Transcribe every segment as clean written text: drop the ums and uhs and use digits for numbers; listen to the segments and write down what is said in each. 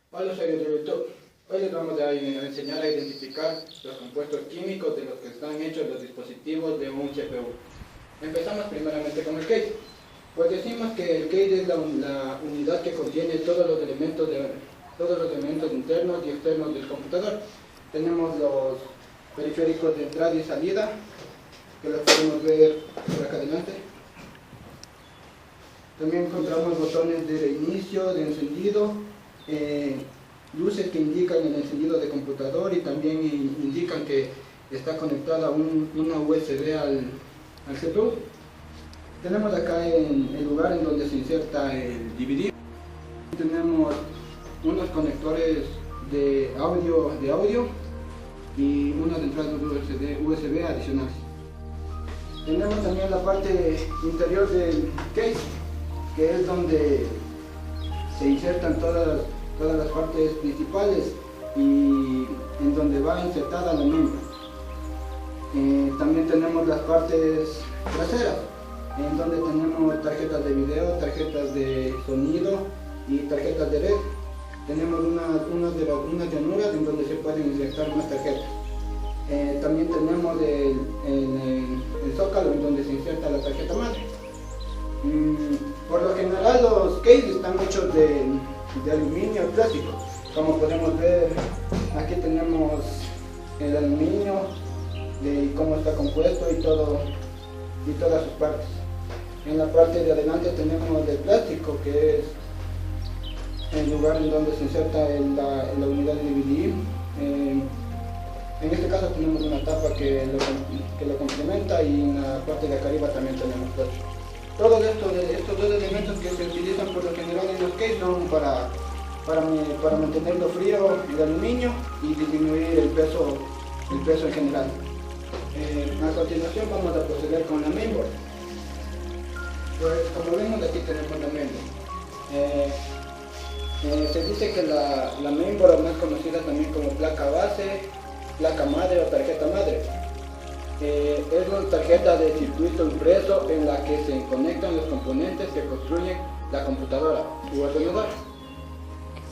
Hola usuarios de YouTube, hoy les vamos a enseñar a identificar los compuestos químicos de los que están hechos los dispositivos de un CPU. Empezamos primeramente con el case. Pues decimos que el case es la unidad que contiene todos los elementos internos y externos del computador. Tenemos los periféricos de entrada y salida, que los podemos ver por acá adelante. También encontramos botones de reinicio, de encendido, luces que indican el encendido de computador y también indican que está conectada una USB al CPU. Tenemos acá el lugar en donde se inserta el DVD. Tenemos unos conectores de audio y unas entradas USB adicionales. Tenemos también la parte interior del case, que es donde se insertan todas las partes principales y en donde va insertada la membra. También tenemos las partes traseras, en donde tenemos tarjetas de video, tarjetas de sonido y tarjetas de red. Tenemos unas llanuras en donde se pueden insertar más tarjetas. También tenemos el zócalo en donde se inserta la tarjeta madre. Por lo general los cases están hechos de aluminio y plástico. Como podemos ver, aquí tenemos el aluminio de cómo está compuesto y todas sus partes. En la parte de adelante tenemos el plástico, que es el lugar en donde se inserta la unidad de DVD. En este caso tenemos una tapa que lo complementa, y en la parte de acá arriba también tenemos plástico. Todos estos dos elementos que se utilizan por lo general en los cases son para mantenerlo frío, el aluminio, y disminuir el peso en general. A continuación vamos a proceder con la mainboard. Pues como vemos, aquí tenemos la mainboard. Se dice que la mainboard, más conocida también como placa base, placa madre o tarjeta madre, es una tarjeta de circuito impreso en la que se conectan los componentes que construyen la computadora u ordenador.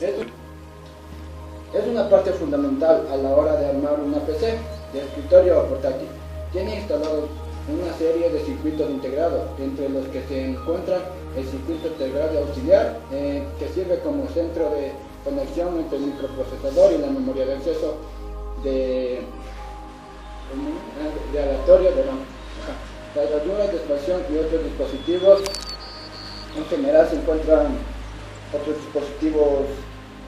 Es una parte fundamental a la hora de armar una PC de escritorio o portátil. Tiene instalados una serie de circuitos integrados, entre los que se encuentran el circuito integrado auxiliar, que sirve como centro de conexión entre el microprocesador y la memoria de acceso de aleatorio de RAM. Las ranuras de expansión y otros dispositivos. En general se encuentran otros dispositivos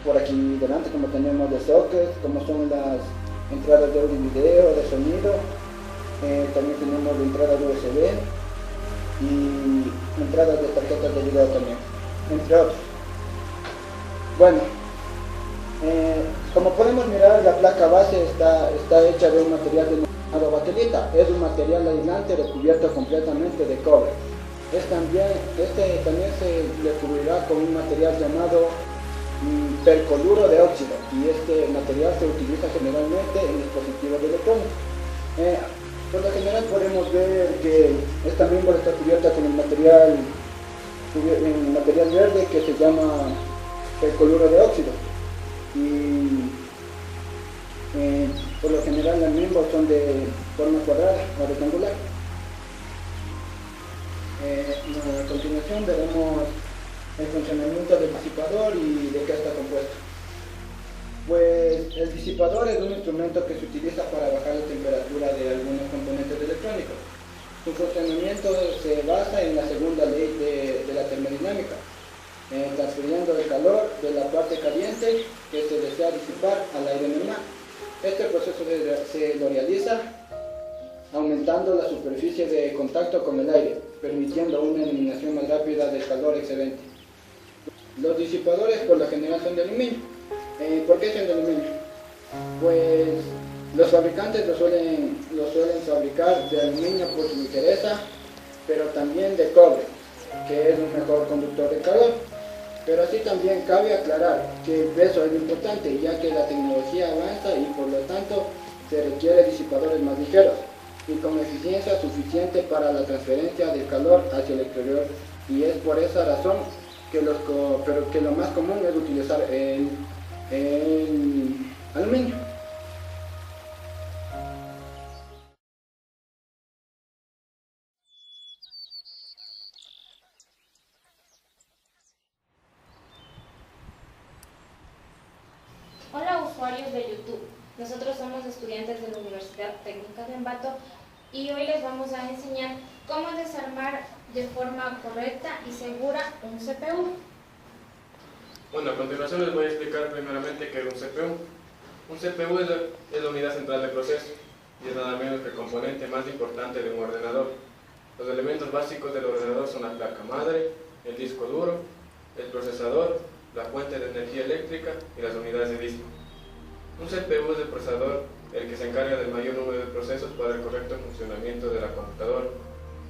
por aquí delante, como tenemos de sockets, como son las entradas de audio y video, de sonido. También tenemos de entradas USB y entradas de tarjetas de video también, entre otros. Bueno, como podemos mirar, la placa base está hecha de un material denominado baquelita. Es un material aislante recubierto completamente de cobre. También se le cubrirá con un material llamado percoluro de óxido, y este material se utiliza generalmente en dispositivos electrónicos. Por lo general podemos ver que esta mainboard está cubierta con el material verde, que se llama percoluro de óxido, y por lo general las mainboards son de forma cuadrada o rectangular. A continuación veremos el funcionamiento del disipador y de qué está compuesto. Pues el disipador es un instrumento que se utiliza para bajar la temperatura de algunos componentes electrónicos. Su funcionamiento se basa en la segunda ley de la termodinámica, transfiriendo el calor de la parte caliente que se desea disipar al aire normal. Este proceso se lo realiza aumentando la superficie de contacto con el aire, permitiendo una eliminación más rápida del calor excedente. Los disipadores por lo general son de aluminio. ¿Por qué son de aluminio? Pues los fabricantes lo suelen fabricar de aluminio por su ligereza, pero también de cobre, que es un mejor conductor de calor. Pero así también cabe aclarar que el peso es importante, ya que la tecnología avanza y por lo tanto se requiere disipadores más ligeros y con eficiencia suficiente para la transferencia del calor hacia el exterior, y es por esa razón que lo más común es utilizar en aluminio. Hola usuarios de YouTube, nosotros somos estudiantes de la Universidad Técnica de Ambato y hoy les vamos a enseñar cómo desarmar de forma correcta y segura un CPU. Bueno, a continuación les voy a explicar primeramente qué es un CPU. Un CPU es la unidad central de proceso y es nada menos que el componente más importante de un ordenador. Los elementos básicos del ordenador son la placa madre, el disco duro, el procesador, la fuente de energía eléctrica y las unidades de disco. Un CPU es el procesador el que se encarga del mayor número de procesos para el correcto funcionamiento de la computadora,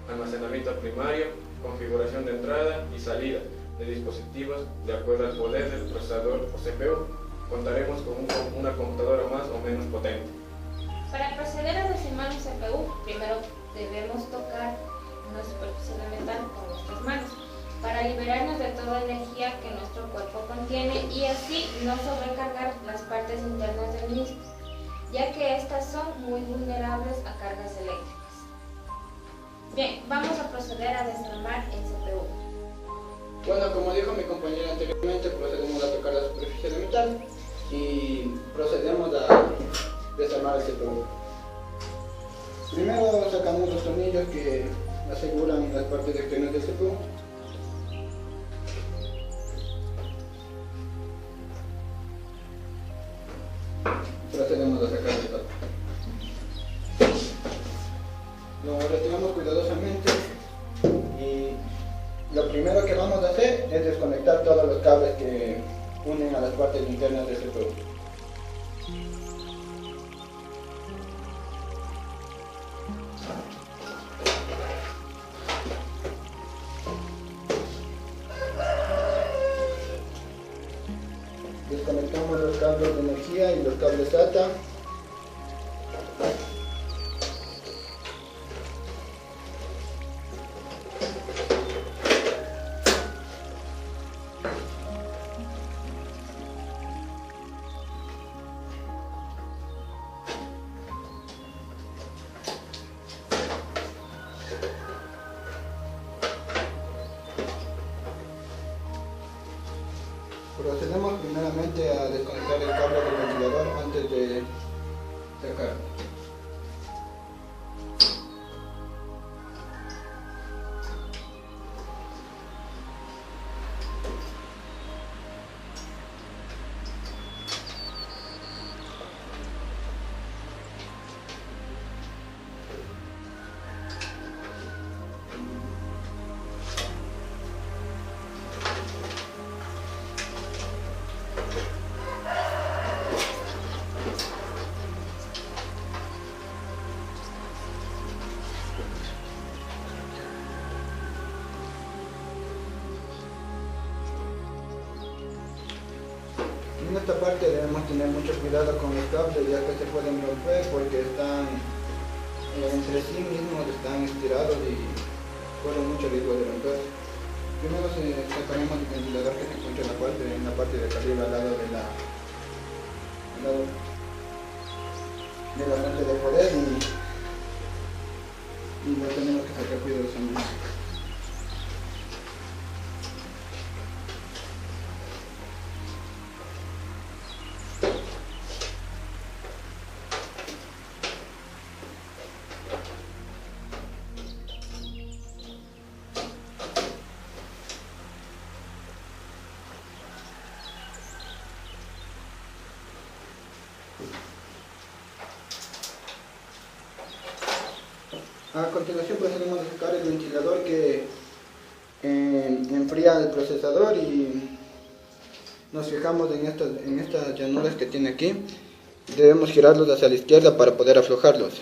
almacenamiento primario, configuración de entrada y salida de dispositivos de acuerdo al poder del procesador o CPU. Contaremos con una computadora más o menos potente. Para proceder a desarmar un CPU, primero debemos tocar una superficie de metal con nuestras manos para liberarnos de toda energía que nuestro cuerpo contiene y así no sobrecargar las partes internas del mismo, ya que estas son muy vulnerables a cargas eléctricas. Bien, vamos a proceder a desarmar el CPU. Bueno, como dijo mi compañera anteriormente, procedemos a tocar la superficie de metal y procedemos a desarmar el CPU. Primero sacamos los tornillos que aseguran las partes externas del CPU. Procedemos a sacar el todo. Lo retiramos cuidadosamente y lo primero que vamos a hacer es desconectar todos los cables que unen a las partes internas del CPU. Desconectamos los cables de energía y los cables SATA. Procedemos primeramente a desconectar el cable del ventilador antes de sacarlo. En esta parte debemos tener mucho cuidado con los cables, ya que se pueden romper porque están entre sí mismos, están estirados y corren mucho riesgo de romper. Primero sacaremos el ventilador que se encuentra en la parte de acá arriba, al lado de la fuente de poder y lo tenemos que sacar cuidadosamente. A continuación procedemos a sacar el ventilador que enfría el procesador y nos fijamos en estas llanuras que tiene aquí. Debemos girarlos hacia la izquierda para poder aflojarlos.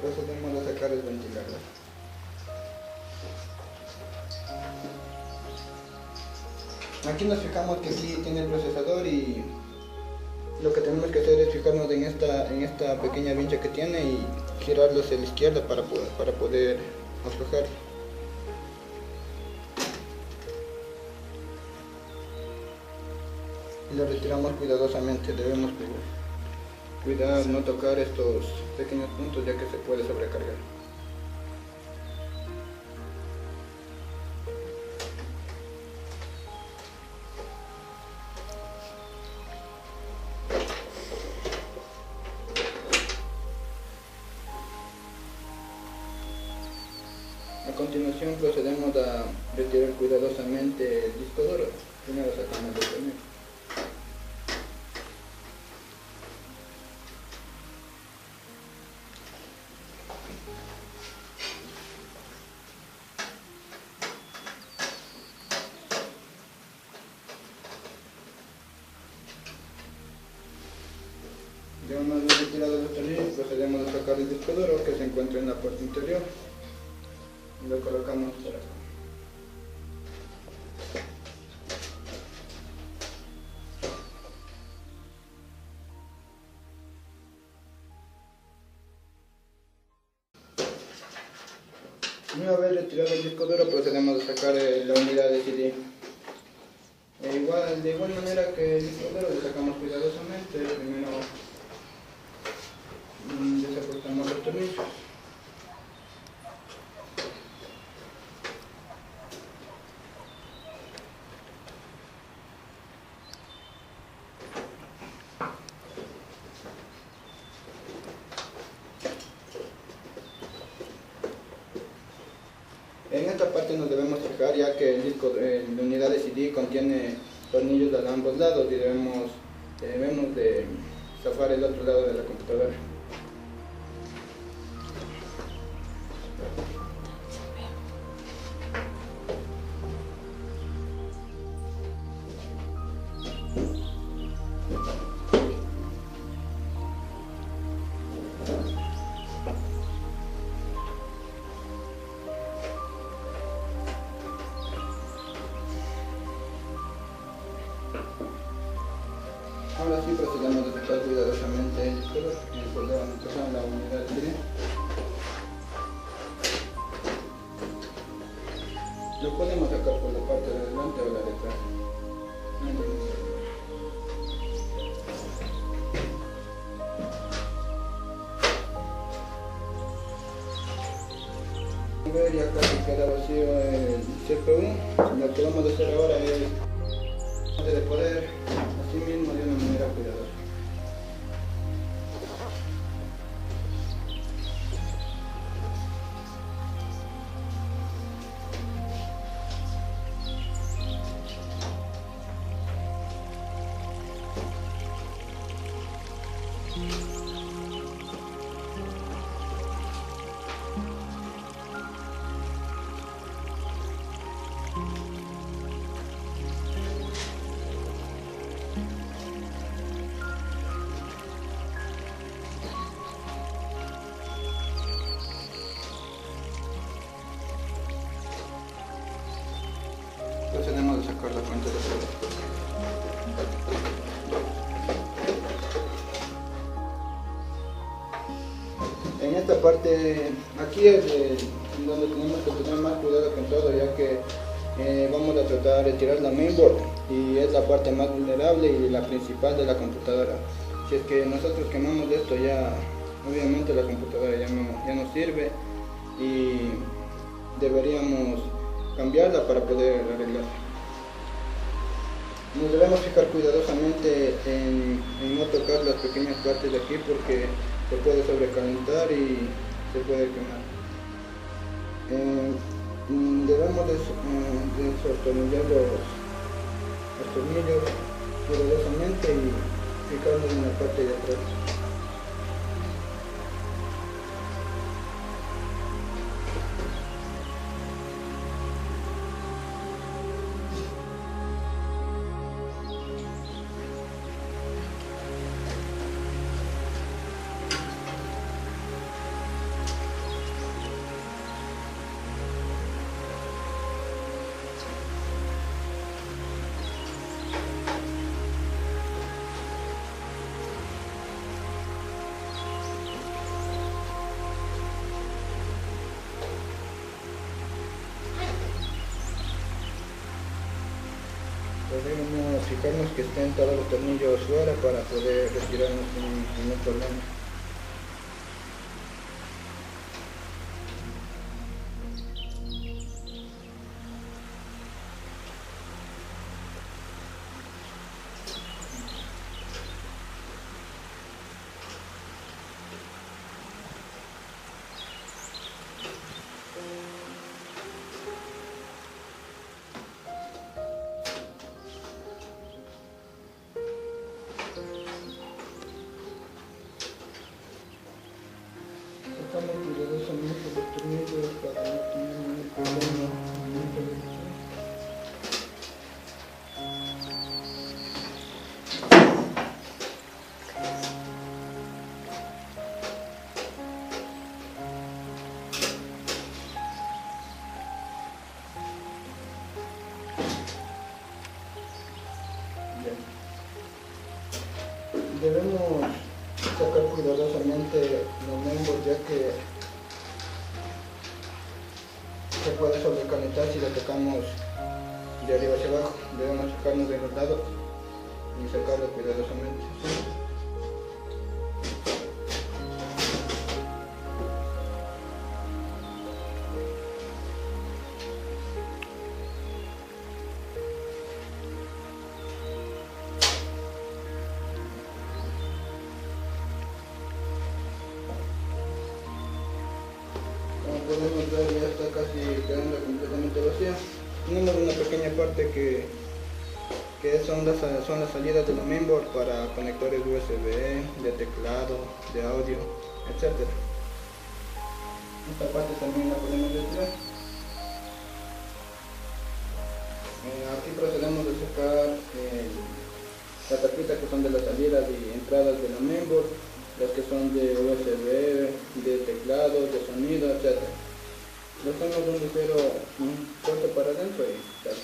procedemos a sacar el ventilador. Aquí nos fijamos que sí tiene el procesador y lo que tenemos que hacer es fijarnos en esta pequeña vincha que tiene y girarlo hacia la izquierda para poder aflojar. Y lo retiramos cuidadosamente, debemos cuidar no tocar estos pequeños puntos ya que se puede sobrecargar. A continuación procedemos a retirar cuidadosamente el disco duro. Primero sacamos el tornillo. Ya una vez retirado los tornillos, procedemos a sacar el disco duro que se encuentra en la parte interior y lo colocamos por acá. Una vez retirado el disco duro, procedemos a sacar la unidad de CD. De igual manera que el disco duro lo sacamos cuidadosamente. Primero desapretamos los tornillos. En esta parte nos debemos fijar ya que la unidad de CD contiene tornillos a ambos lados y debemos de zafar el otro lado de la computadora. Ahora sí procedemos a sacar cuidadosamente el disco duro y empezamos la unidad de CD. Lo podemos sacar por la parte de adelante o la de atrás. Ya casi queda vacío el CPU. Lo que vamos a hacer ahora es de poder así mismo de una manera cuidadosa. Procedemos a sacar la fuente de fuego. En esta parte, aquí es donde tenemos que tener más cuidado con todo, ya que vamos a tratar de retirar la mainboard y es la parte más vulnerable y la principal de la computadora. Si es que nosotros quemamos esto, ya obviamente la computadora ya no sirve y deberíamos cambiarla para poder arreglarla. Nos debemos fijar cuidadosamente en no tocar las pequeñas partes de aquí porque se puede sobrecalentar y se puede quemar. Debemos desatornillar los tornillos cuidadosamente y fijarnos en la parte de atrás. Debemos fijarnos que estén todos los tornillos fuera para poder retirarnos sin ningún problema. Sacamos cuidadosamente los tornillos para no tener ningún problema. Debemos sacar cuidadosamente los membros, ya que se puede sobrecalentar si lo tocamos de arriba hacia abajo. Debemos sacarnos de los lados y sacarlo cuidadosamente. ¿Sí? Podemos ver, ya está casi quedando completamente vacía. Tenemos una pequeña parte que son las salidas de la mainboard para conectores USB, de teclado, de audio, etc. Esta parte también la podemos retirar. Aquí procedemos a sacar las tapitas que son de las salidas y entradas de la mainboard, las que son de USB, de teclado, de sonido, etc. Le hacemos un ligero corte para adentro y tal.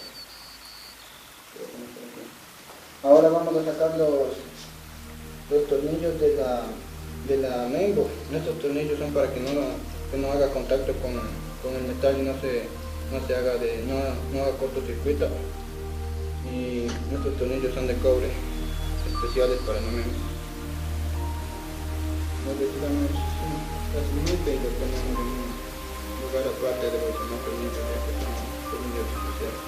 Ahora vamos a sacar los tornillos de la mainboard. Estos tornillos son para que no haga contacto con el metal y no haga cortocircuito. Y estos tornillos son de cobre, especiales para la mainboard. Nos retiramos fácilmente y lo ponemos en un lugar aparte de los demás tornillos, ya que son tornillos especiales.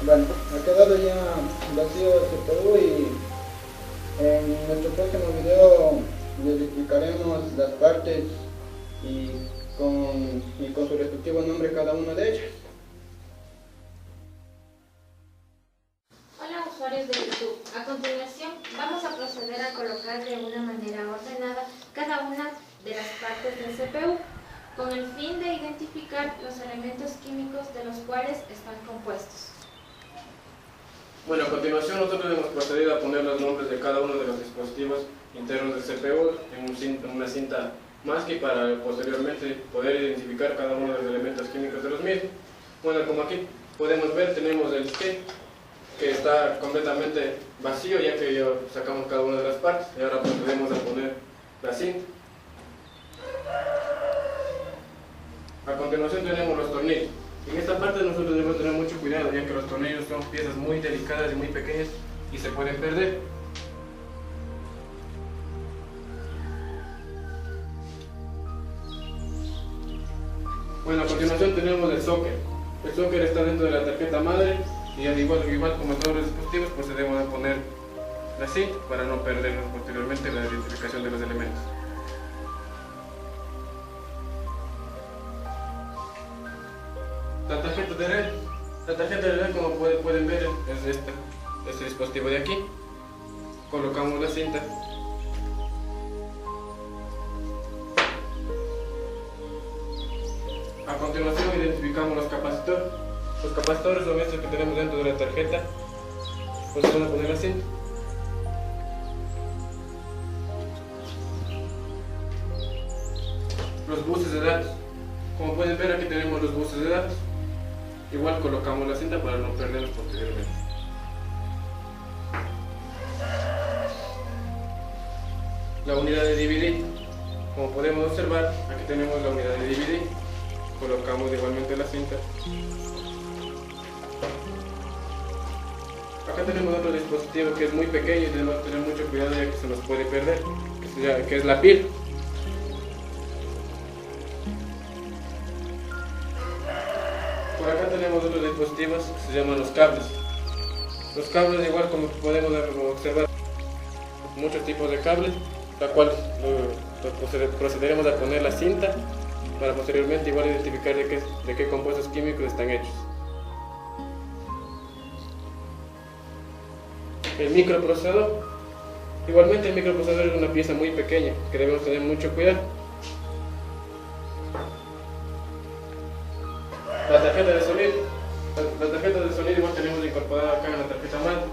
Bueno, ha quedado ya vacío el CPU y en nuestro próximo video les explicaremos las partes y con su respectivo nombre cada una de ellas. Hola usuarios de YouTube, a continuación vamos a proceder a colocar de una manera ordenada cada una de las partes del CPU con el fin de identificar los elementos químicos de los cuales están compuestos. Bueno, a continuación nosotros hemos procedido a poner los nombres de cada uno de los dispositivos internos del CPU en una cinta masking para posteriormente poder identificar cada uno de los elementos químicos de los mismos. Bueno, como aquí podemos ver, tenemos el kit que está completamente vacío, ya que ya sacamos cada una de las partes y ahora procedemos a poner la cinta. A continuación tenemos los tornillos. En esta parte nosotros debemos tener mucho cuidado, ya que los tornillos son piezas muy delicadas y muy pequeñas y se pueden perder. Bueno, a continuación tenemos el socket. El socket está dentro de la tarjeta madre y al igual como en todos los dispositivos procedemos a poner la cinta para no perder posteriormente la identificación de los elementos. La tarjeta de red, como pueden ver, es este dispositivo de aquí. Colocamos la cinta. A continuación identificamos los capacitores. Los capacitores son estos que tenemos dentro de la tarjeta. Pues vamos a poner la cinta. Los buses de datos. Como pueden ver, aquí tenemos los buses de datos. Igual colocamos la cinta para no perderlos posteriormente. La unidad de DVD. Como podemos observar, aquí tenemos la unidad de DVD. Colocamos igualmente la cinta. Acá tenemos otro dispositivo que es muy pequeño y debemos tener mucho cuidado ya que se nos puede perder, que es la pila. Por acá tenemos otros dispositivos que se llaman los cables. Los cables, igual como podemos observar, muchos tipos de cables, la cual procederemos a poner la cinta para posteriormente igual identificar de qué compuestos químicos están hechos. El microprocesador. Igualmente el microprocesador es una pieza muy pequeña que debemos tener mucho cuidado. La tarjeta de sonido. La tarjeta de sonido igual tenemos incorporada acá en la tarjeta madre,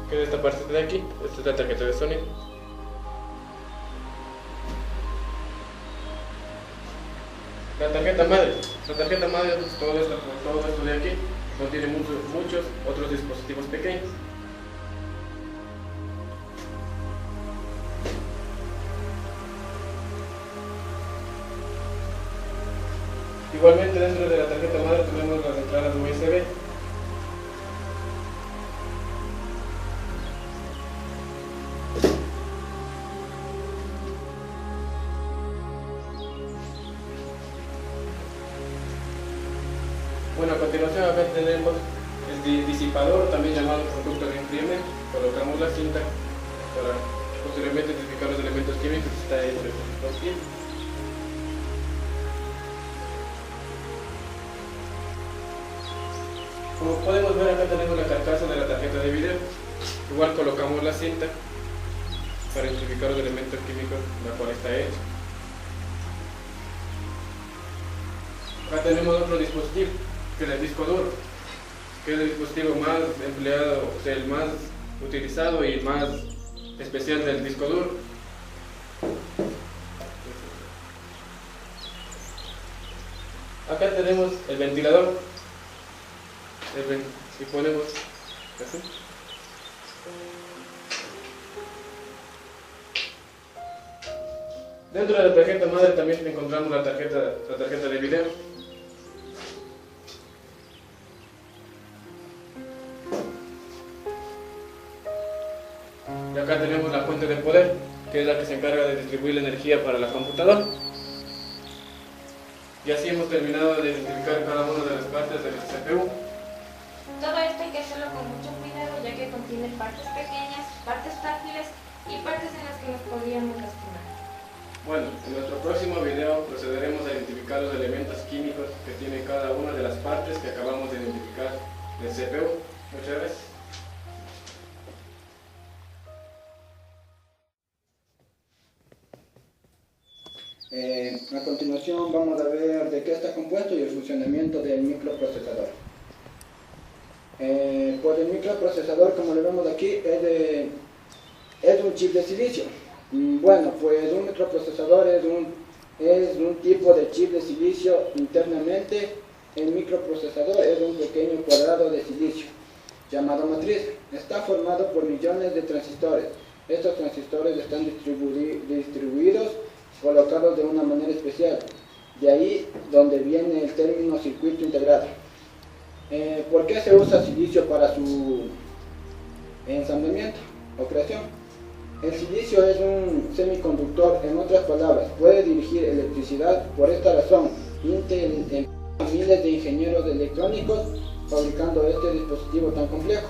que es esta parte de aquí. Esta es la tarjeta de sonido. La tarjeta madre pues, todo esto de aquí contiene muchos otros dispositivos pequeños. Igualmente dentro de la tarjeta madre tenemos las entradas USB. Bueno, a continuación acá tenemos el disipador, también llamado conducto de enfriamiento. Colocamos la cinta para posteriormente identificar los elementos químicos que está entre los pies. Como podemos ver, acá tenemos la carcasa de la tarjeta de video. Igual colocamos la cinta para identificar los elementos químicos de la cual está hecha. Acá tenemos otro dispositivo, que es el disco duro, que es el dispositivo más empleado, o sea, el más utilizado y más especial del disco duro. Acá tenemos el ventilador. Y ponemos así. Dentro de la tarjeta madre también encontramos la tarjeta de video. Y acá tenemos la fuente de poder, que es la que se encarga de distribuir la energía para la computadora. Y así hemos terminado de identificar cada una de las partes del CPU. Todo esto hay que hacerlo con mucho cuidado, ya que contiene partes pequeñas, partes frágiles y partes en las que nos podríamos lastimar. Bueno, en nuestro próximo video procederemos a identificar los elementos químicos que tiene cada una de las partes que acabamos de identificar del CPU. Muchas gracias. A continuación vamos a ver de qué está compuesto y el funcionamiento del microprocesador. Pues el microprocesador, como lo vemos aquí, es un chip de silicio. Bueno, pues un microprocesador es un tipo de chip de silicio internamente. El microprocesador es un pequeño cuadrado de silicio llamado matriz. Está formado por millones de transistores. Estos transistores están distribuidos, colocados de una manera especial. De ahí donde viene el término circuito integrado. ¿Por qué se usa silicio para su ensamblamiento o creación? El silicio es un semiconductor, en otras palabras, puede dirigir electricidad. Por esta razón, Intel empleó a miles de ingenieros electrónicos fabricando este dispositivo tan complejo.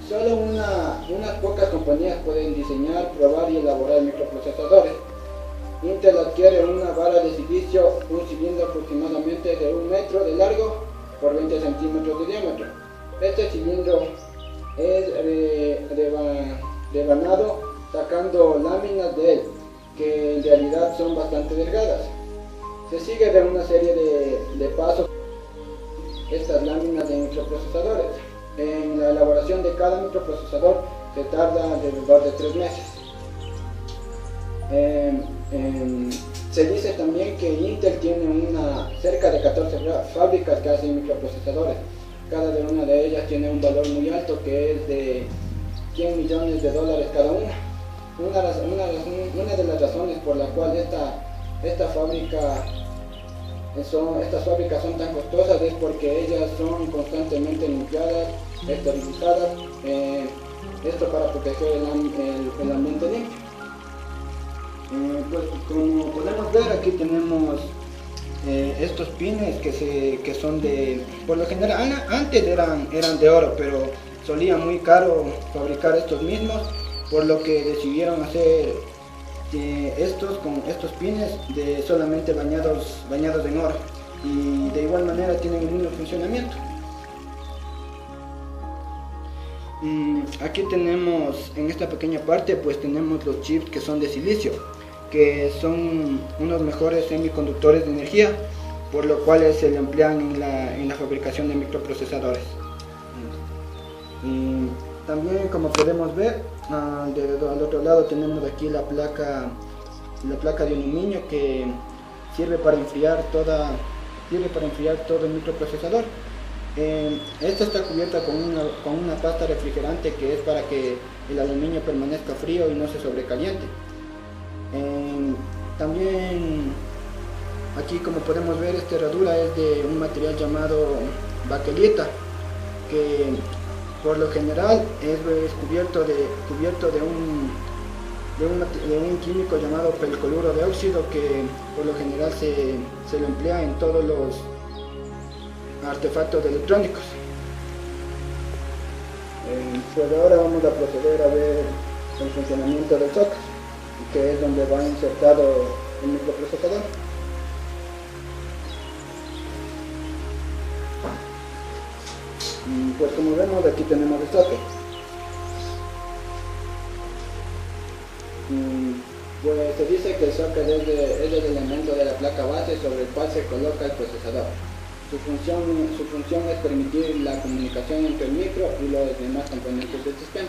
Solo unas pocas compañías pueden diseñar, probar y elaborar microprocesadores. Intel adquiere una vara de silicio, un cilindro aproximadamente de 1 metro de largo por 20 centímetros de diámetro. Este cilindro es rebanado sacando láminas de él, que en realidad son bastante delgadas. Se sigue de una serie de pasos estas láminas de microprocesadores. En la elaboración de cada microprocesador se tarda alrededor de 3 meses. Se dice también que Intel tiene cerca de 14 fábricas que hacen microprocesadores. Cada una de ellas tiene un valor muy alto, que es de $100 millones cada una. Una de las razones por la cual estas fábricas son tan costosas es porque ellas son constantemente limpiadas, esterilizadas, esto para proteger el ambiente limpio. Pues como podemos ver, aquí tenemos estos pines que son por lo general antes eran de oro, pero solía muy caro fabricar estos mismos, por lo que decidieron hacer estos pines solamente bañados en oro, y de igual manera tienen el mismo funcionamiento. Aquí tenemos, en esta pequeña parte, pues tenemos los chips que son de silicio, que son unos mejores semiconductores de energía, por lo cual se le emplean en la fabricación de microprocesadores. Y también, como podemos ver, al otro lado tenemos aquí la placa de aluminio, que sirve para enfriar todo el microprocesador. Esta está cubierta con una pasta refrigerante, que es para que el aluminio permanezca frío y no se sobrecaliente. También aquí, como podemos ver, esta herradura es de un material llamado baquelita, que por lo general es cubierto de un químico llamado percloruro de óxido, que por lo general se lo emplea en todos los artefactos electrónicos. Pues ahora vamos a proceder a ver el funcionamiento del socket, que es donde va insertado el microprocesador. Pues como vemos, aquí tenemos el socket. Pues se dice que el socket es el elemento de la placa base sobre el cual se coloca el procesador. Su función es permitir la comunicación entre el micro y los demás componentes del sistema.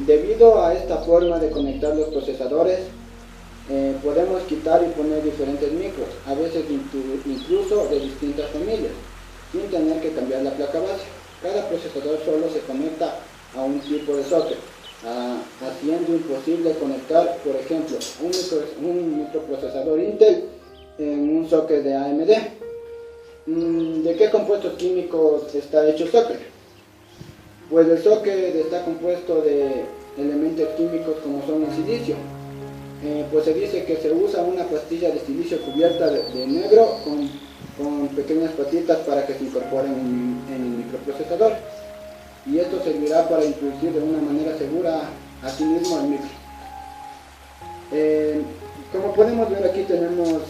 Debido a esta forma de conectar los procesadores, podemos quitar y poner diferentes micros, a veces incluso de distintas familias, sin tener que cambiar la placa base. Cada procesador solo se conecta a un tipo de socket, haciendo imposible conectar, por ejemplo, un microprocesador Intel en un socket de AMD. ¿De qué compuestos químicos está hecho el socket? Pues el socket está compuesto de elementos químicos como son el silicio. Pues se dice que se usa una pastilla de silicio cubierta de negro con pequeñas patitas para que se incorporen en el microprocesador, y esto servirá para introducir de una manera segura a sí mismo al micro. Como podemos ver, aquí tenemos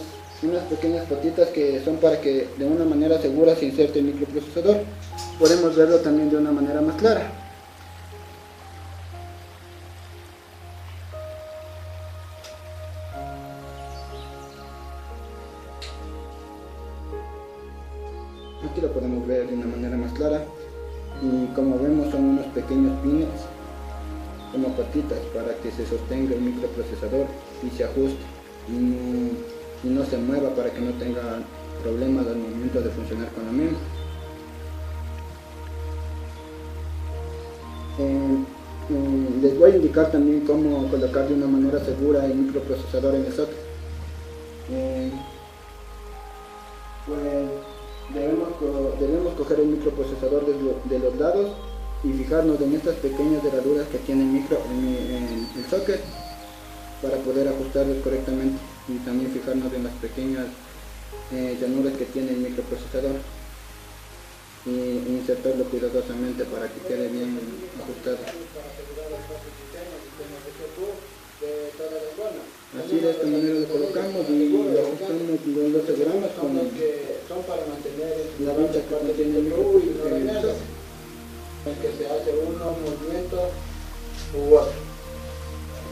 unas pequeñas patitas que son para que de una manera segura se inserte el microprocesador. Podemos verlo también de una manera más clara. Aquí lo podemos ver de una manera más clara, y como vemos son unos pequeños pines como patitas para que se sostenga el microprocesador y se ajuste y no se mueva, para que no tenga problemas al momento de funcionar con la misma. Les voy a indicar también cómo colocar de una manera segura el microprocesador en el socket. Pues debemos coger el microprocesador de los lados y fijarnos en estas pequeñas herraduras que tiene el socket, para poder ajustarlos correctamente, y también fijarnos en las pequeñas llanuras que tiene el microprocesador y insertarlo cuidadosamente para que quede bien ajustado. Así, de esta manera lo colocamos y lo ajustamos y lo aseguramos con la mancha que contiene el microprocesador, en que se hace uno movimiento u otro.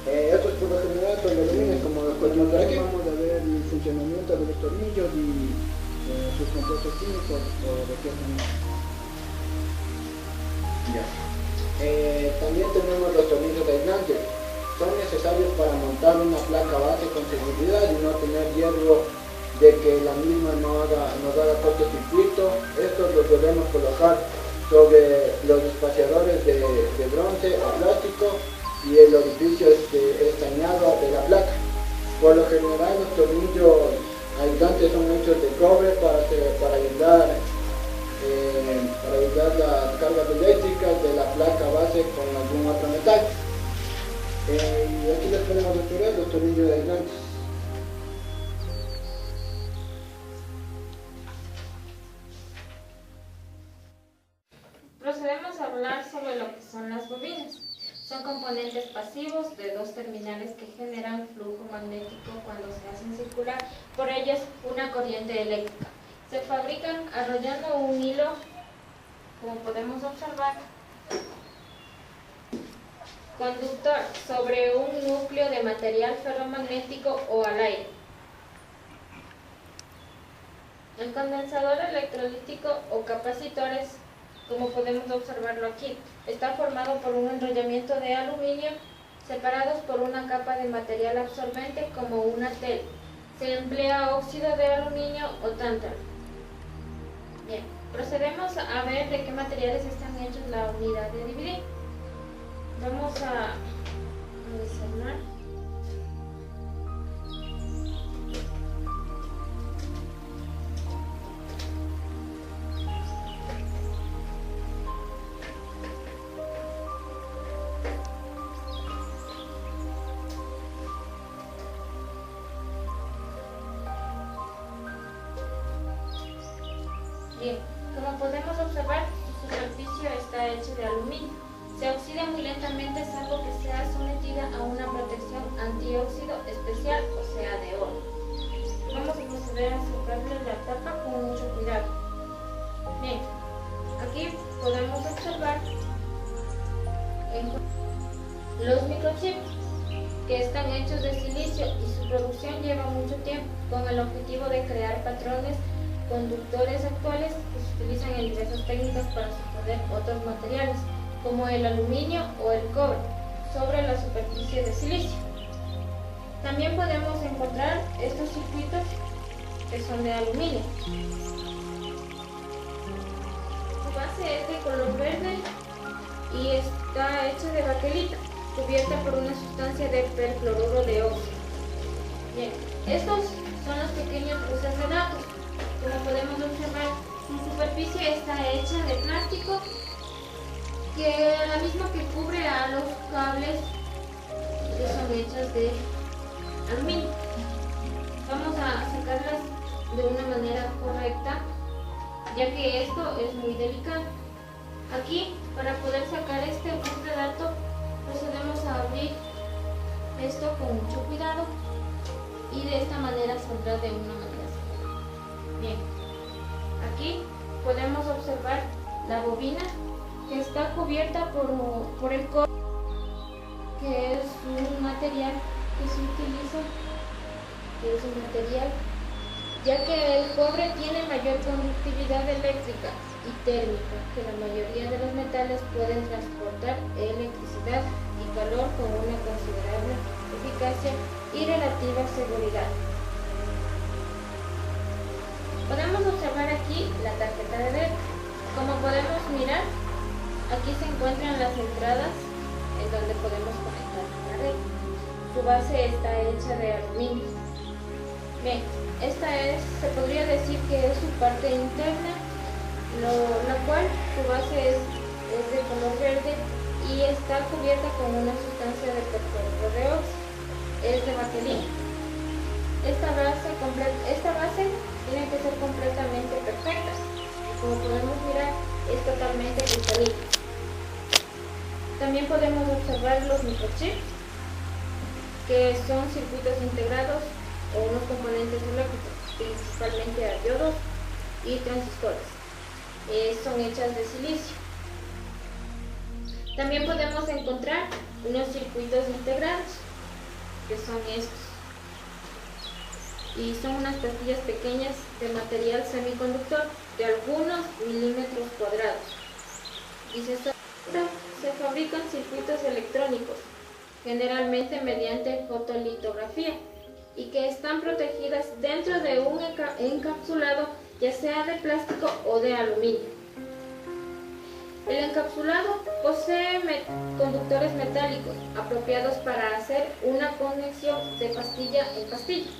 Esto es por lo general con los aluminio. Como podemos ver, aquí vamos a ver el funcionamiento de los tornillos y sus compuestos químicos, o de qué manera. También tenemos los tornillos aislantes. son necesarios para montar una placa base con seguridad y no tener riesgo de que la misma nos haga cortocircuito. Estos los debemos colocar sobre los espaciadores de bronce o plástico y el orificio estañado de la placa. Por lo general los tornillos ayudantes son hechos de cobre para ayudar las cargas eléctricas de la placa base con algún otro metal. Y aquí les podemos descubrir los tornillos aislantes. Procedemos a hablar sobre lo que son las bobinas. Son componentes pasivos de dos terminales que generan flujo magnético cuando se hacen circular por ellas una corriente eléctrica. Se fabrican arrollando un hilo, como podemos observar, conductor sobre un núcleo de material ferromagnético o al aire. El condensador electrolítico o capacitores, como podemos observarlo aquí, está formado por un enrollamiento de aluminio separados por una capa de material absorbente como una tela. Se emplea óxido de aluminio o tántalo. Bien, procedemos a ver de qué materiales están hechos la unidad de dividir. Vamos a desarmar. Bien, como podemos observar, su superficie está hecha de aluminio. Se oxida muy lentamente salvo que sea sometida a una protección antióxido especial, o sea, de oro. Vamos a proceder a sacarle la tapa con mucho cuidado. Bien, aquí podemos observar los microchips, que están hechos de silicio y su producción lleva mucho tiempo, con el objetivo de crear patrones conductores actuales que se utilizan en diversas técnicas para sostener otros materiales, como el aluminio o el cobre, sobre la superficie de silicio. También podemos encontrar estos circuitos que son de aluminio. Su base es de color verde y está hecha de baquelita, cubierta por una sustancia de percloruro de óxido. Bien, estos son los pequeños buses de datos. Como podemos observar, su superficie está hecha de plástico, que la misma que cubre a los cables que son hechas de aluminio. Vamos a sacarlas de una manera correcta, ya que esto es muy delicado. Aquí, para poder sacar este bus de dato, procedemos a abrir esto con mucho cuidado y de esta manera saldrá de una manera. Bien, aquí podemos observar la bobina, que está cubierta por el cobre, que es un material que se utiliza, ya que el cobre tiene mayor conductividad eléctrica y térmica que la mayoría de los metales, pueden transportar electricidad y calor con una considerable eficacia y relativa seguridad. Podemos observar aquí la tarjeta de LED. Como podemos mirar, aquí se encuentran las entradas en donde podemos conectar la red. Su base está hecha de aluminio. Bien, esta se podría decir que es su parte interna, la cual su base es de color verde y está cubierta con una sustancia de percloruro de óxido. Es de baquelita. Esta base tiene que ser completamente perfecta. Como podemos mirar, es totalmente cristalina. También podemos observar los microchips, que son circuitos integrados o unos componentes eléctricos, principalmente a diodos y transistores. Son hechas de silicio. También podemos encontrar unos circuitos integrados, que son estos. Y son unas pastillas pequeñas de material semiconductor de algunos milímetros cuadrados. Y se fabrican circuitos electrónicos, generalmente mediante fotolitografía, y que están protegidas dentro de un encapsulado, ya sea de plástico o de aluminio. El encapsulado posee conductores metálicos apropiados para hacer una conexión de pastilla en pastilla,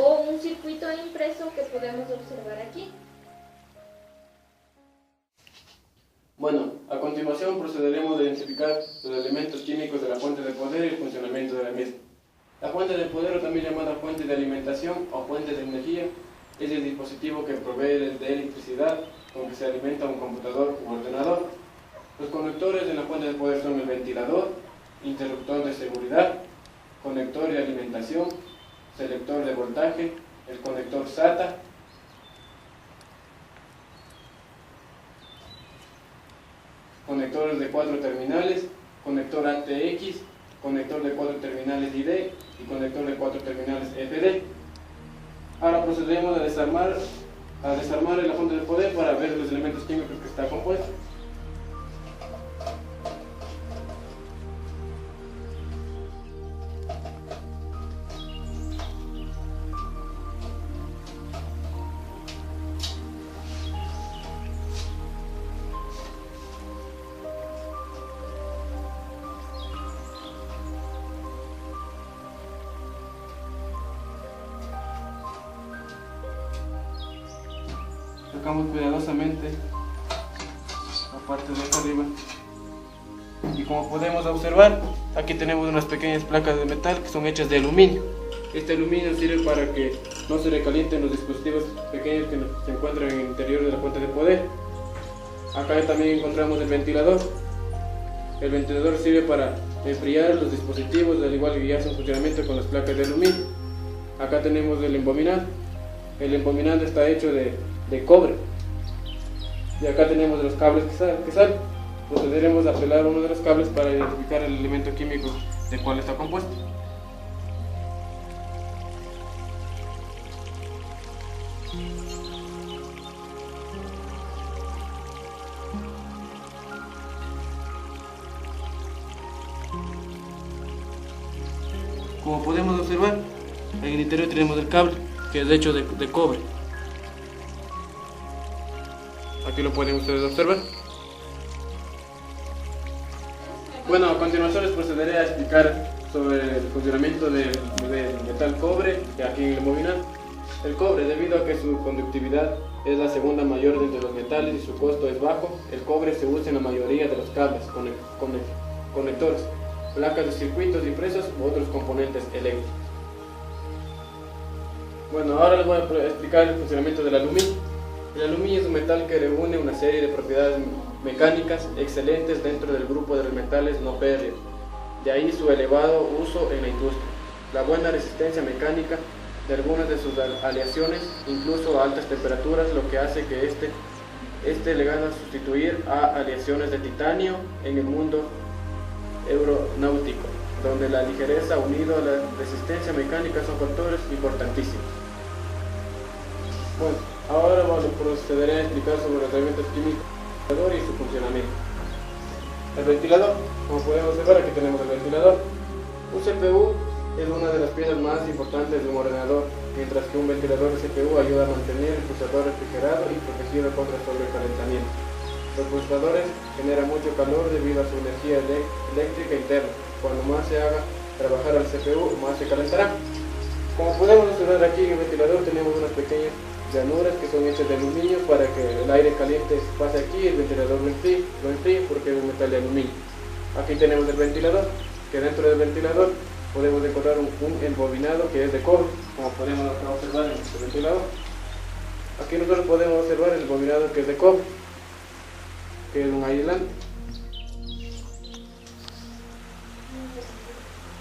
o un circuito impreso que podemos observar aquí. Bueno, a continuación procederemos a identificar los elementos químicos de la fuente de poder y el funcionamiento de la misma. La fuente de poder, o también llamada fuente de alimentación o fuente de energía, es el dispositivo que provee de electricidad con que se alimenta un computador u ordenador. Los conectores de la fuente de poder son el ventilador, interruptor de seguridad, conector de alimentación, selector de voltaje, el conector SATA, conectores de 4 terminales, conector ATX, conector de 4 terminales ID y conector de 4 terminales FD. Ahora procedemos a desarmar la fuente de poder para ver los elementos químicos que está compuesto. Sacamos cuidadosamente la parte de acá arriba y como podemos observar, aquí tenemos unas pequeñas placas de metal que son hechas de aluminio. Este aluminio sirve para que no se recalienten los dispositivos pequeños que se encuentran en el interior de la fuente de poder. Acá también encontramos el ventilador. El ventilador sirve para enfriar los dispositivos, al igual que ya hacen funcionamiento con las placas de aluminio. Acá tenemos el embobinado. El embobinado está hecho de cobre. Y acá tenemos los cables que salen. Procederemos a pelar uno de los cables para identificar el elemento químico de cuál está compuesto. Como podemos observar, en el interior tenemos el cable, que es hecho de cobre. Aquí lo pueden ustedes observar. Bueno, a continuación les procederé a explicar sobre el funcionamiento del metal cobre aquí en el embobinado. El cobre, debido a que su conductividad es la segunda mayor de entre los metales y su costo es bajo, el cobre se usa en la mayoría de los cables, conectores, placas de circuitos impresos u otros componentes eléctricos. Bueno, ahora les voy a explicar el funcionamiento del aluminio. El aluminio es un metal que reúne una serie de propiedades mecánicas excelentes dentro del grupo de los metales no férreos, de ahí su elevado uso en la industria, la buena resistencia mecánica de algunas de sus aleaciones, incluso a altas temperaturas, lo que hace que este le gana sustituir a aleaciones de titanio en el mundo aeronáutico, donde la ligereza unido a la resistencia mecánica son factores importantísimos. Bueno, ahora procederé a explicar sobre los elementos químicos y su funcionamiento. El ventilador, como podemos observar, aquí tenemos el ventilador. Un CPU es una de las piezas más importantes de un ordenador, mientras que un ventilador de CPU ayuda a mantener el procesador refrigerado y protegido contra el sobrecalentamiento. Los procesadores generan mucho calor debido a su energía eléctrica interna. Cuando más se haga trabajar al CPU, más se calentará. Como podemos observar aquí en el ventilador tenemos unas pequeñas llanuras que son hechas de aluminio para que el aire caliente pase aquí y el ventilador lo enfríe porque es un metal de aluminio. Aquí tenemos el ventilador, que dentro del ventilador podemos encontrar un embobinado que es de cobre, como podemos observar en este ventilador. Aquí nosotros podemos observar el embobinado que es de cobre, que es un aislante.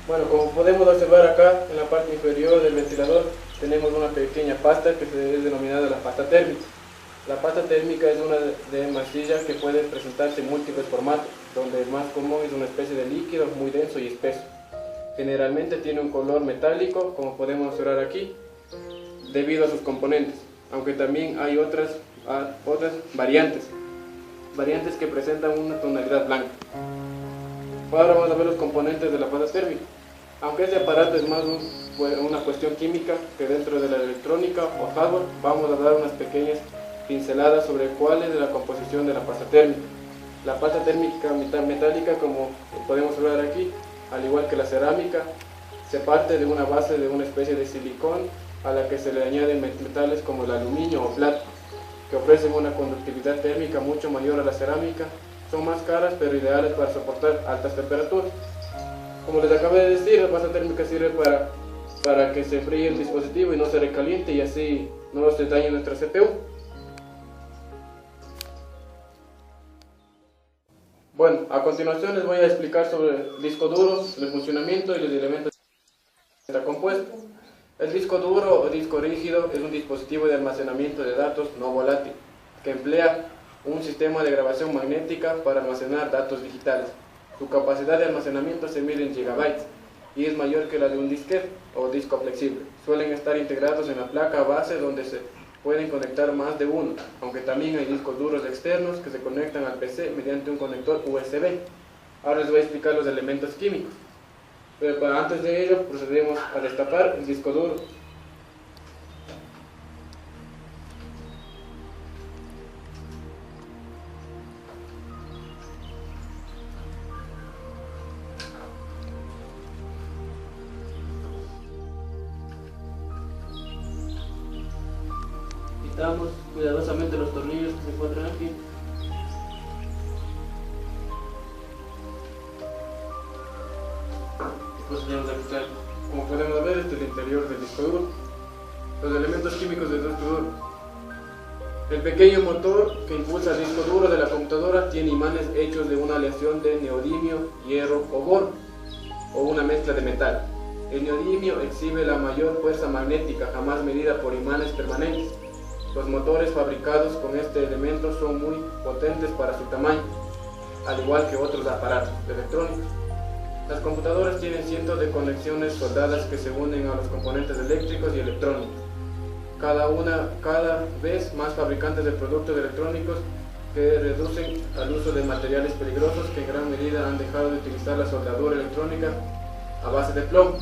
Bueno, como podemos observar acá en la parte inferior del ventilador tenemos una pequeña pasta que es denominada la pasta térmica. La pasta térmica es una de masilla que puede presentarse en múltiples formatos, donde el más común es una especie de líquido muy denso y espeso. Generalmente tiene un color metálico, como podemos observar aquí, debido a sus componentes, aunque también hay otras variantes que presentan una tonalidad blanca. Ahora vamos a ver los componentes de la pasta térmica. Aunque este aparato es más una cuestión química que dentro de la electrónica o hardware, vamos a dar unas pequeñas pinceladas sobre cuál es la composición de la pasta térmica. La pasta térmica metálica, como podemos ver aquí, al igual que la cerámica, se parte de una base de una especie de silicón a la que se le añaden metales como el aluminio o plata, que ofrecen una conductividad térmica mucho mayor a la cerámica. Son más caras pero ideales para soportar altas temperaturas. Como les acabé de decir, la pasta térmica sirve para que se enfríe el dispositivo y no se recaliente y así no se dañe nuestra CPU. Bueno, a continuación les voy a explicar sobre el disco duro, el funcionamiento y los elementos que está compuesto. El disco duro o disco rígido es un dispositivo de almacenamiento de datos no volátil que emplea un sistema de grabación magnética para almacenar datos digitales. Su capacidad de almacenamiento se mide en gigabytes y es mayor que la de un disquete o disco flexible. Suelen estar integrados en la placa base donde se pueden conectar más de uno, aunque también hay discos duros externos que se conectan al PC mediante un conector USB. Ahora les voy a explicar los elementos químicos. Pero antes de ello procedemos a destapar el disco duro. Quitamos cuidadosamente los tornillos que se encuentran aquí. Procedemos a quitar. Como podemos ver, este es el interior del disco duro. Los elementos químicos del disco duro. El pequeño motor que impulsa el disco duro de la computadora tiene imanes hechos de una aleación de neodimio, hierro o boro, o una mezcla de metal. El neodimio exhibe la mayor fuerza magnética jamás medida por imanes permanentes. Los motores fabricados con este elemento son muy potentes para su tamaño, al igual que otros aparatos electrónicos. Las computadoras tienen cientos de conexiones soldadas que se unen a los componentes eléctricos y electrónicos. Cada vez más fabricantes de productos electrónicos que reducen al uso de materiales peligrosos que en gran medida han dejado de utilizar la soldadura electrónica a base de plomo.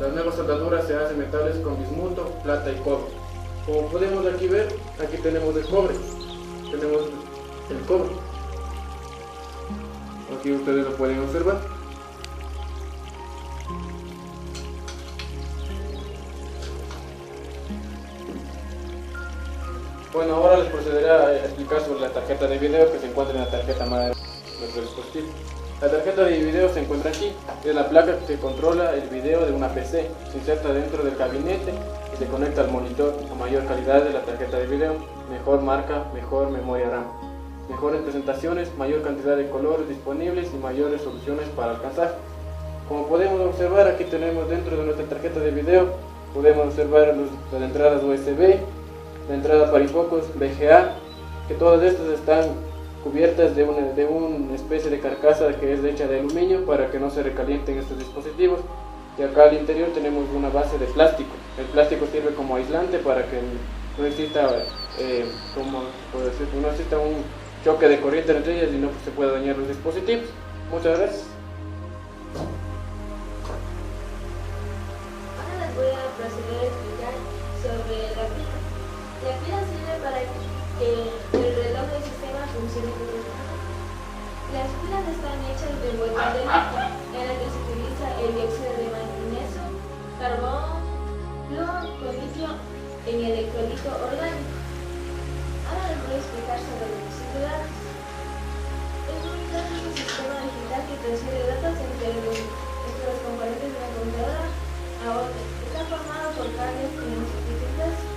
Las nuevas soldaduras se hacen metales con bismuto, plata y cobre. Como podemos aquí ver, aquí tenemos el cobre. Aquí ustedes lo pueden observar. Bueno, ahora les procederé a explicar sobre la tarjeta de video que se encuentra en la tarjeta madre de nuestro dispositivo. La tarjeta de video se encuentra aquí, es la placa que controla el video de una PC, se inserta dentro del gabinete y se conecta al monitor a mayor calidad de la tarjeta de video, mejor marca, mejor memoria RAM, mejores presentaciones, mayor cantidad de colores disponibles y mayores soluciones para alcanzar. Como podemos observar, aquí tenemos dentro de nuestra tarjeta de video, podemos observar las entradas USB, la entrada para infocos VGA, que todas estas están cubiertas de una especie de carcasa que es hecha de aluminio para que no se recalienten estos dispositivos. Y acá al interior tenemos una base de plástico. El plástico sirve como aislante para que no exista, no exista un choque de corriente entre ellas y no se pueda dañar los dispositivos. Muchas gracias. Ahora les voy a proceder a explicar sobre la pila. La pila sirve para que el reloj del sistema funcione correctamente. Las pilas están hechas de envoltura de litio, en la que se utiliza el dióxido de magnesio, carbón, flúor con litio en electrolito orgánico. Ahora les voy a explicar sobre los circuladores. El circulador es un sistema digital que transfiere datos entre los componentes de la computadora a otros. Está formado por cables que necesitan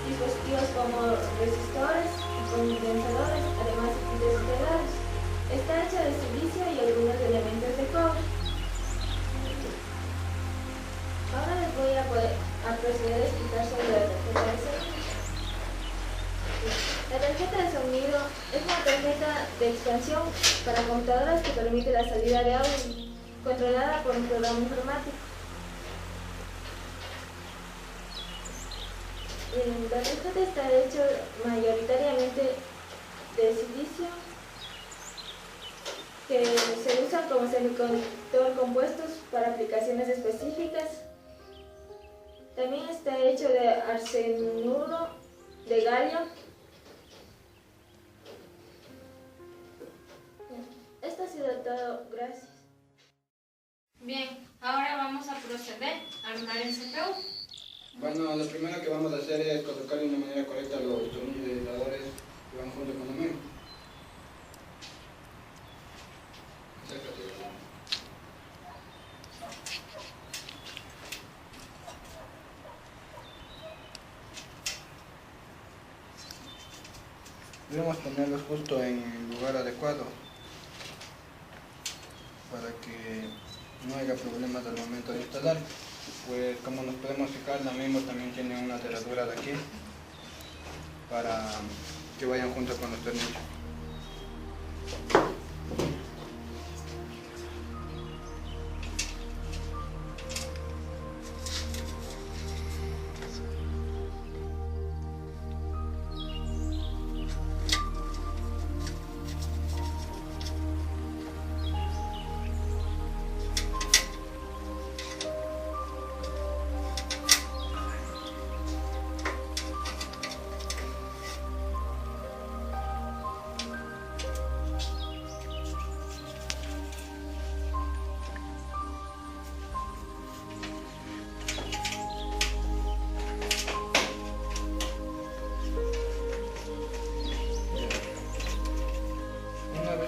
dispositivos como resistores y condensadores, además de integrados. Está hecha de silicio y algunos elementos de cobre. Ahora les voy a proceder a explicar sobre la tarjeta de sonido. La tarjeta de sonido es una tarjeta de expansión para computadoras que permite la salida de audio, controlada por un programa informático. La tarjeta está hecha mayoritariamente de silicio que se usan como semiconductor compuestos para aplicaciones específicas. También está hecho de arsenuro de galio. Esto ha sido todo, gracias. Bien, ahora vamos a proceder a armar el CPU. Bueno, lo primero que vamos a hacer es colocar de una manera correcta los tornillos y aisladores que van junto con el medio. Debemos ponerlos justo en el lugar adecuado para que no haya problemas al momento de instalar. Pues como nos podemos fijar, la misma también tiene una cerradura de aquí para que vayan junto con los tornillos.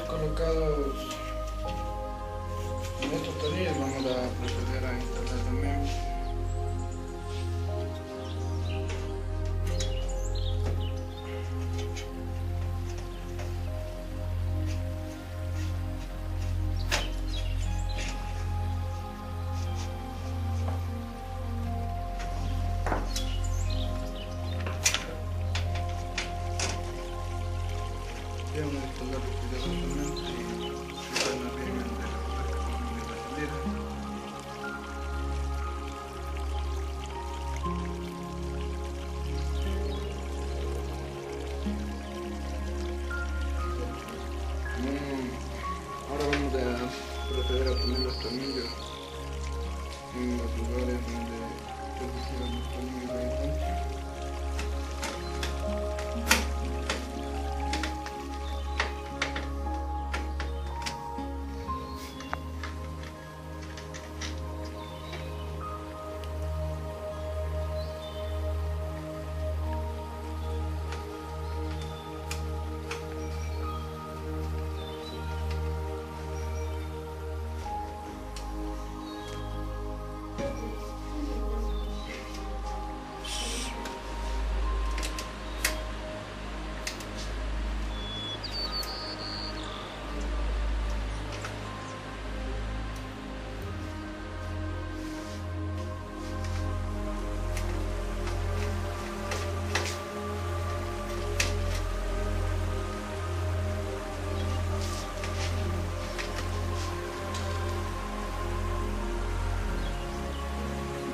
Colocados en estos tornillos, vamos a proceder a instalar también. Vamos a instalar cuidadosamente y fijarnos bien en la puerta con la salida. Ahora vamos a proceder a poner los tornillos en los lugares donde pusieron los tornillos de enganche.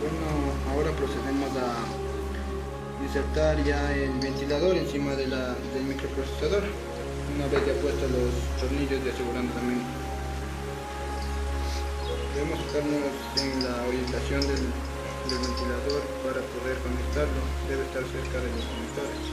Bueno, ahora procedemos a insertar ya el ventilador encima del microprocesador, una vez ya puestos los tornillos y asegurando también. Debemos fijarnos en la orientación del ventilador para poder conectarlo, debe estar cerca de los conectores.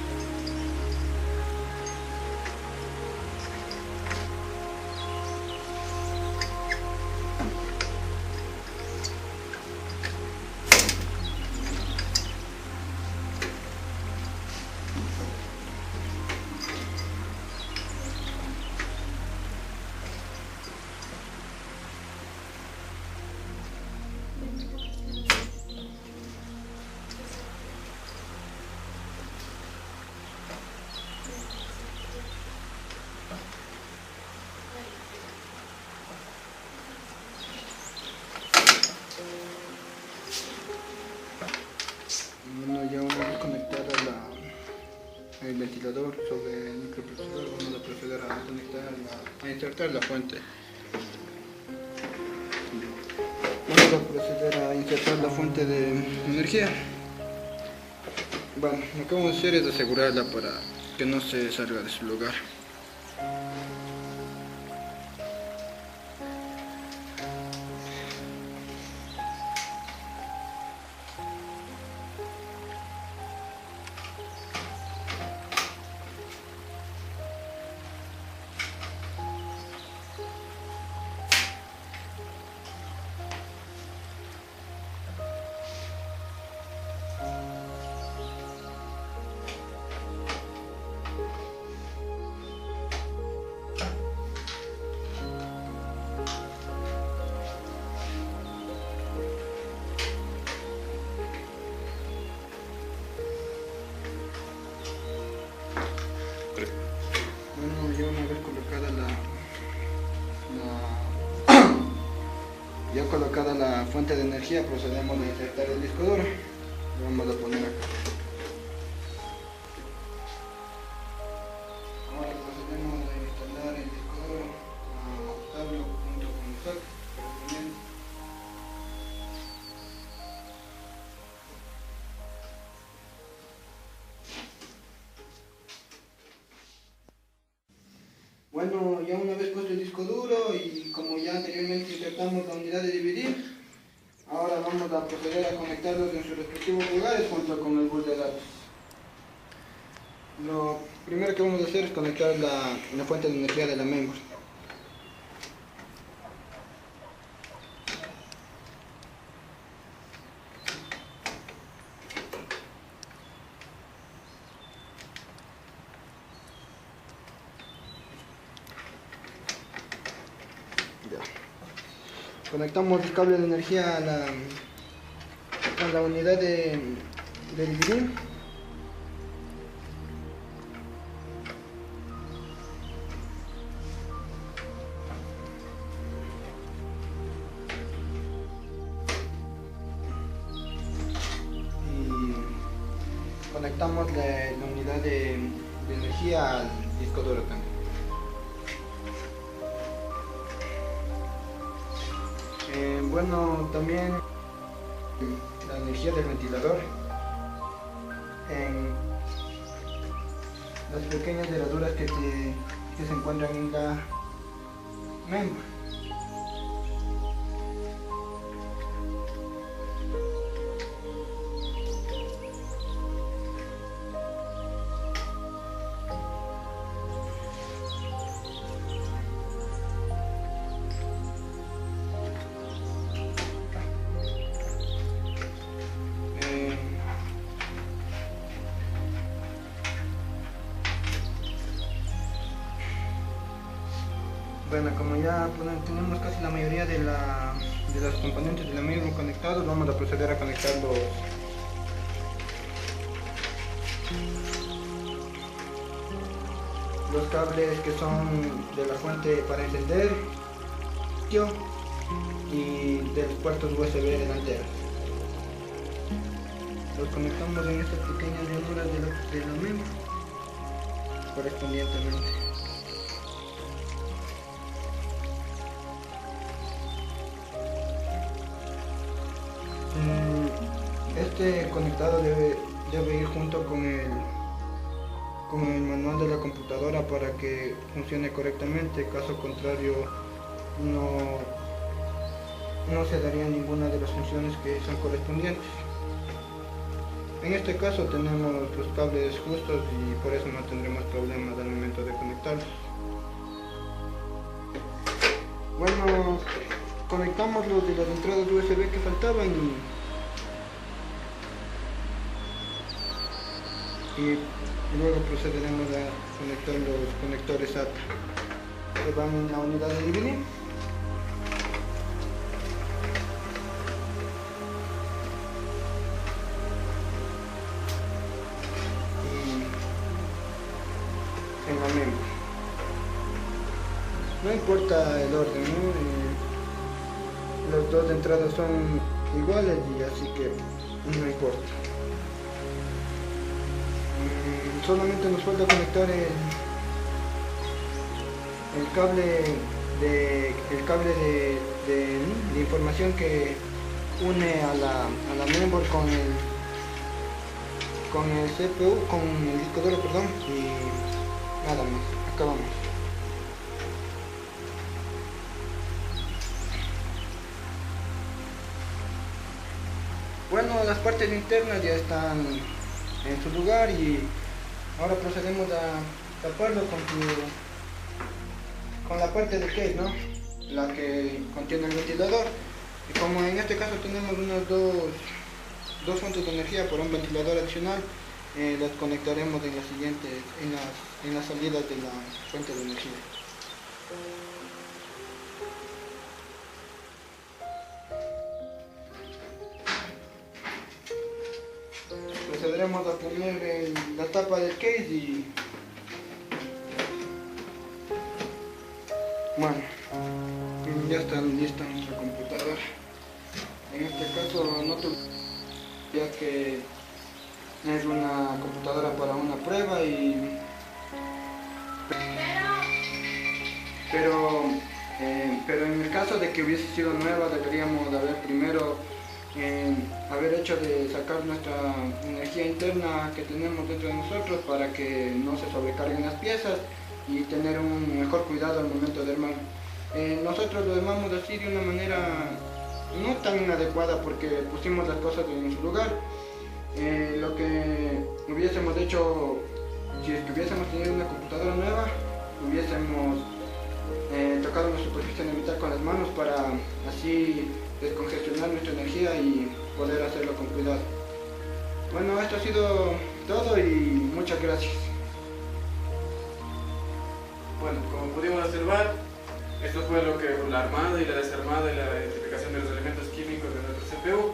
Bueno, ya una vez conectada el ventilador sobre el microprocesador, vamos a proceder a insertar la fuente. Vamos a proceder a insertar la fuente de energía. Bueno, lo que vamos a hacer es asegurarla para que no se salga de su lugar. Ya colocada la fuente de energía, procedemos a insertar el disco duro. Lo vamos a poner acá. Ahora procedemos a instalar el disco duro, a ajustarlo junto con el socket. Bueno, ya una vez puesto el disco duro y como ya anteriormente insertamos la unidad de dividir, ahora vamos a proceder a conectarlos en sus respectivos lugares junto con el bus de datos. Lo primero que vamos a hacer es conectar la fuente de energía de la mainboard. Conectamos el cable de energía a la unidad de dividir. Y conectamos la unidad de energía al disco duro también. Bueno, también la energía del ventilador en las pequeñas herraduras que se encuentran en la mainboard. Bueno, como ya tenemos casi la mayoría de los componentes de la mainboard conectados, vamos a proceder a conectar los cables que son de la fuente para encender y de los puertos USB delanteros. Los conectamos en estas pequeñas ranuras de la mainboard correspondientemente. Este conectado debe ir junto con el manual de la computadora para que funcione correctamente. Caso contrario, no se daría ninguna de las funciones que son correspondientes. En este caso tenemos los cables justos y por eso no tendremos problemas al momento de conectarlos. Bueno, conectamos los de las entradas USB que faltaban y luego procederemos a conectar los conectores SATA que van en la unidad de dividir. Y en la mainboard. No importa el orden, ¿no? Las dos entradas son iguales y así que no importa. Solamente nos falta conectar el cable de información que une a la mainboard con el CPU, con el disco duro, perdón, y nada más, acabamos. Bueno, las partes internas ya están en su lugar y ahora procedemos a taparlo con la parte del case, ¿no? La que contiene el ventilador. Y como en este caso tenemos unas dos fuentes de energía por un ventilador adicional, las conectaremos en las salidas de la fuente de energía. Procederemos a poner la tapa del case y bueno, ya está lista nuestra computadora. En este caso no tuve, ya que es una computadora para una prueba pero en el caso de que hubiese sido nueva deberíamos de haber primero haber hecho de sacar nuestra energía interna que tenemos dentro de nosotros para que no se sobrecarguen las piezas y tener un mejor cuidado al momento de armar. Nosotros lo armamos así de una manera no tan inadecuada porque pusimos las cosas en su lugar. Lo que hubiésemos hecho si hubiésemos tenido una computadora nueva, hubiésemos tocado una superficie orbital con las manos para así descongestionar nuestra energía y poder hacerlo con cuidado. Bueno, esto ha sido todo y muchas gracias. Bueno, como pudimos observar, esto fue lo que la armada y la desarmada y la identificación de los elementos químicos de nuestro CPU.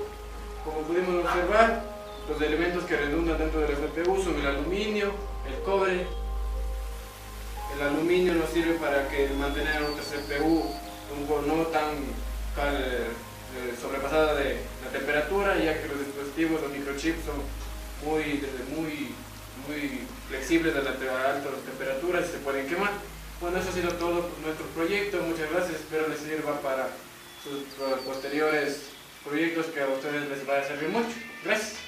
Como pudimos observar, los elementos que redundan dentro de la CPU son el aluminio, el cobre. El aluminio nos sirve para que mantener nuestra CPU no tan sobrepasada de la temperatura, ya que los dispositivos, los microchips son muy flexibles a altas temperaturas y se pueden quemar. Bueno, eso ha sido todo por nuestro proyecto. Muchas gracias, espero les sirva para sus posteriores proyectos, que a ustedes les vaya a servir mucho. Gracias.